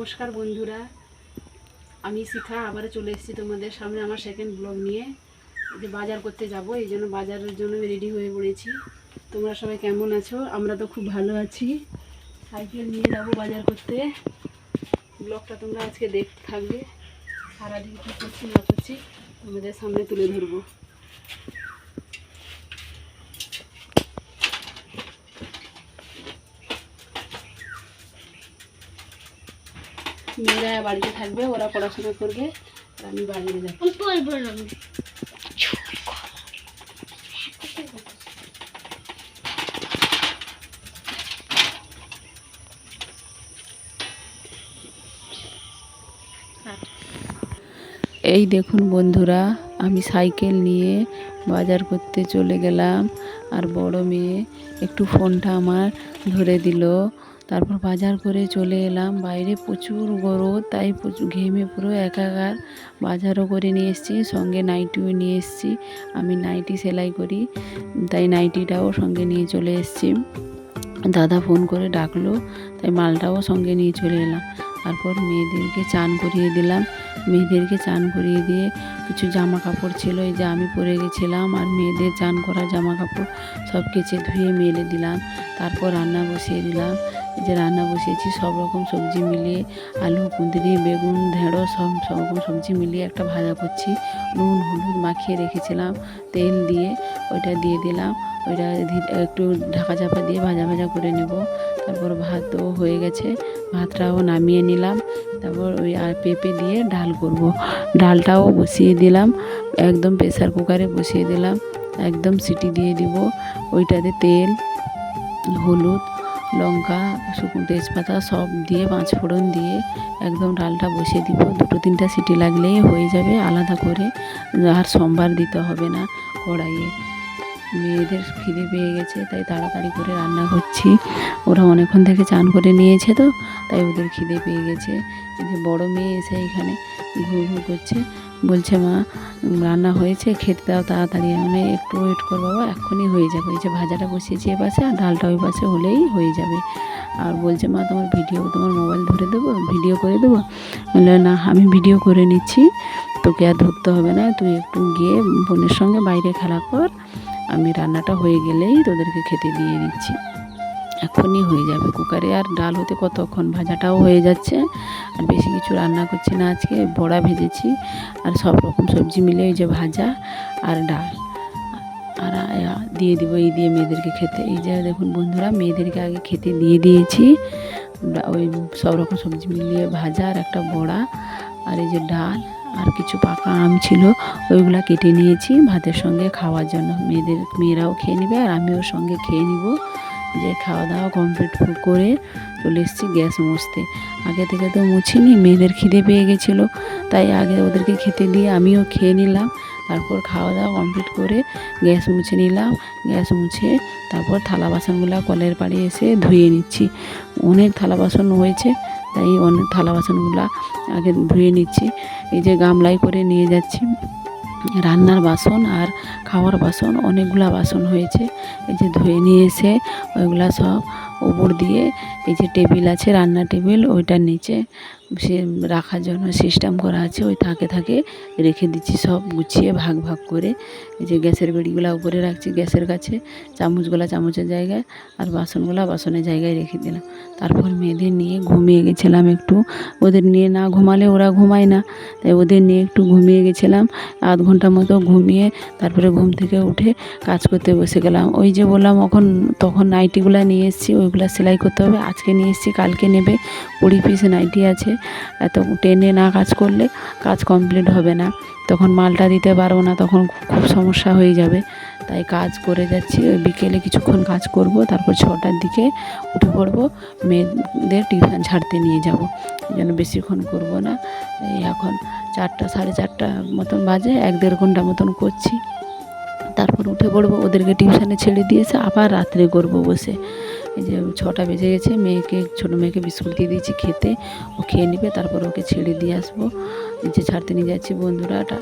নমস্কার বন্ধুরা, আমি শিখা আবার চলে এসেছি তোমাদের সামনে আমার সেকেন্ড ব্লগ নিয়ে। যে বাজার করতে যাব, এই জন্য বাজারের জন্য রেডি হয়ে পড়েছি। তোমরা সবাই কেমন আছো? আমরা তো খুব ভালো আছি। সাইকেল নিয়ে যাব বাজার করতে। ব্লগটা তোমরা আজকে দেখতে থাকবে। সারাদিন কী করছি না করছি তোমাদের সামনে তুলে ধরবো। মেয়েরা বাড়িতে থাকবে, ওরা পড়াশোনা করবে, আর আমি বাজারে যাব। এই দেখুন বন্ধুরা, আমি সাইকেল নিয়ে বাজার করতে চলে গেলাম। আর বড় মেয়ে একটু ফোনটা আমার ধরে দিল। তারপর বাজার করে চলে এলাম। বাইরে প্রচুর গরম, তাই প্রচুর ঘেমে পুরো একাকার। বাজারও করে নিয়ে এসেছি, সঙ্গে নাইটিও নিয়ে এসেছি। আমি নাইটি সেলাই করি, তাই নাইটিটাও সঙ্গে নিয়ে চলে এসেছি। দাদা ফোন করে ডাকলো, তাই মালটাও সঙ্গে নিয়ে চলে এলাম। তারপর মেয়েদেরকে চান করিয়ে দিলাম। মেয়েদেরকে চান করিয়ে দিয়ে কিছু জামা কাপড় ছিল, এই যে আমি পরে গেছিলাম, আর মেয়েদের চান করা জামা কাপড় সব কেচে ধুয়ে মেলে দিলাম। তারপর রান্না বসিয়ে দিলাম। এই যে রান্না বসিয়েছি, সব রকম সবজি মিলিয়ে, আলু, কুঁদরি, বেগুন, ঢেঁড়স, সব রকম সবজি মিলিয়ে একটা ভাজা করছি। নুন হলুদ মাখিয়ে রেখেছিলাম, তেল দিয়ে ওইটা দিয়ে দিলাম। ওইটা একটু ঢাকা চাপা দিয়ে ভাজা ভাজা করে নেব। তারপর ভাতও হয়ে গেছে, ভাতটাও নামিয়ে নিলাম। তারপর ওই আর পেঁপে দিয়ে ডাল করব। ডালটাও বসিয়ে দিলাম, একদম প্রেসার কুকারে বসিয়ে দিলাম, একদম সিটি দিয়ে দিব। ওইটাতে তেল, হলুদ, লঙ্কা, শুকনো তেজপাতা সব দিয়ে, পাঁচ ফোড়ন দিয়ে একদম ডালটা বসিয়ে দিব। দুটো তিনটা সিটি লাগলেই হয়ে যাবে আলাদা করে, আর সোমবার দিতে হবে না কড়াইয়ে। মেয়েদের খিদে পেয়ে গেছে, তাই তাড়াতাড়ি করে রান্না করছি। ওরা অনেকক্ষণ থেকে চান করে নিয়েছে, তো তাই ওদের খিদে পেয়ে গেছে। এই যে বড়ো মেয়ে এসে এখানে ঘুর ঘুর করছে, বলছে মা রান্না হয়েছে, খেতে দাও তাড়াতাড়ি। আমি একটু ওয়েট কর বাবা, এক্ষুনি হয়ে যাবে। এই যে ভাজাটা বসিয়েছি এ পাশে, আর ডালটা ওই পাশে হলেই হয়ে যাবে। আর বলছে মা তোমার মোবাইল ধরে দেবো, ভিডিও করে দেবো। বললে না, আমি ভিডিও করে নিচ্ছি, তোকে আর ধরতে হবে না, তুই একটু গিয়ে বোনের সঙ্গে বাইরে খেলা কর, আমি রান্নাটা হয়ে গেলেই তোদেরকে খেতে দিয়ে দিচ্ছি। এখনই হয়ে যাবে কুকারে, আর ডাল হতে কতক্ষণ, ভাজাটাও হয়ে যাচ্ছে। আর বেশি কিছু রান্না করছি না আজকে, বড়া ভেজেছি আর সব রকম সবজি মিলে ওই যে ভাজা আর ডাল, আর দিয়ে দিব এই দিয়ে মেয়েদেরকে খেতে। এই যে দেখুন বন্ধুরা, মেয়েদেরকে আগে খেতে দিয়ে দিয়েছি। ওই সব রকম সবজি মিলিয়ে ভাজা আর একটা বড়া, আর এই যে ডাল, আর কিছু পাকা আম ছিল, ওইগুলা কেটে নিয়েছি ভাতের সঙ্গে খাওয়ার জন্য। মেয়েরাও খেয়ে নেবে, আর আমিও সঙ্গে খেয়ে নিব। যে খাওয়া দাওয়া কমপ্লিট করে চলে এসেছি গ্যাস মুছতে। আগে থেকে তো মুছিনি, মেয়েদের খিদে পেয়ে গেছিলো, তাই আগে ওদেরকে খেতে দিয়ে আমিও খেয়ে নিলাম। তারপর খাওয়া দাওয়া কমপ্লিট করে গ্যাস মুছে নিলাম। গ্যাস মুছে তারপর থালা বাসনগুলো কলের পাড়ে এসে ধুয়ে নিচ্ছি। অনেক থালা বাসন হয়েছে, তাই অনেক থালা বাসনগুলো আগে ধুয়ে নিচ্ছি। এই যে গামলায় করে নিয়ে যাচ্ছি। রান্নার বাসন আর খাওয়ার বাসন অনেকগুলা বাসন হয়েছে। এই যে ধুয়ে নিয়ে এসে ওইগুলা সব উপর দিয়ে, এই যে টেবিল আছে রান্নার টেবিল, ওইটার নিচে সে রাখার জন্য সিস্টেম করা আছে, ওই থাকে রেখে দিচ্ছি সব গুছিয়ে ভাগ ভাগ করে। এই যে গ্যাসের বেড়িগুলো উপরে রাখছি গ্যাসের কাছে, চামচগুলো চামচের জায়গায়, আর বাসনগুলো বাসনের জায়গায় রেখে দিলাম। তারপর মেয়েদের নিয়ে ঘুমিয়ে গেছিলাম একটু। ওদের নিয়ে না ঘুমালে ওরা ঘুমায় না, তাই ওদের নিয়ে একটু ঘুমিয়ে গেছিলাম। আধ ঘন্টা মতো ঘুমিয়ে তারপরে ঘুম থেকে উঠে কাজ করতে বসে গেলাম। ওই যে বললাম তখন নাইটিগুলো নিয়ে এসেছি, ওইগুলো সেলাই করতে হবে। আজকে নিয়ে এসেছি, কালকে নেবে। 20 পিস নাইটি আছে। এত টেনে না কাজ করলে কাজ কমপ্লিট হবে না, তখন মালটা দিতে পারবো না, তখন খুব সমস্যা হয়ে যাবে। তাই কাজ করে যাচ্ছি। বিকেলে কিছুক্ষণ কাজ করব, তারপর 6টার দিকে উঠে পড়বো, মেয়েদের টিউশন ছাড়তে নিয়ে যাব। এই জন্য বেশিক্ষণ করব না। এই এখন 4টা সাড়ে 4টা মতন বাজে, 1-1.5 ঘন্টা মতন করছি। তারপর উঠে পড়বো, ওদেরকে টিউশনে ছেড়ে দিয়েছে, আবার রাত্রে করব বসে। এই যে 6টা বেজে গেছে। ছোটো মেয়েকে বিস্কুট দিয়ে দিয়েছি খেতে, ও খেয়ে নেবে, তারপর ওকে ছেড়ে দিয়ে আসবো। যে ছাড়তে নিয়ে যাচ্ছি বন্ধুরা, টাটা।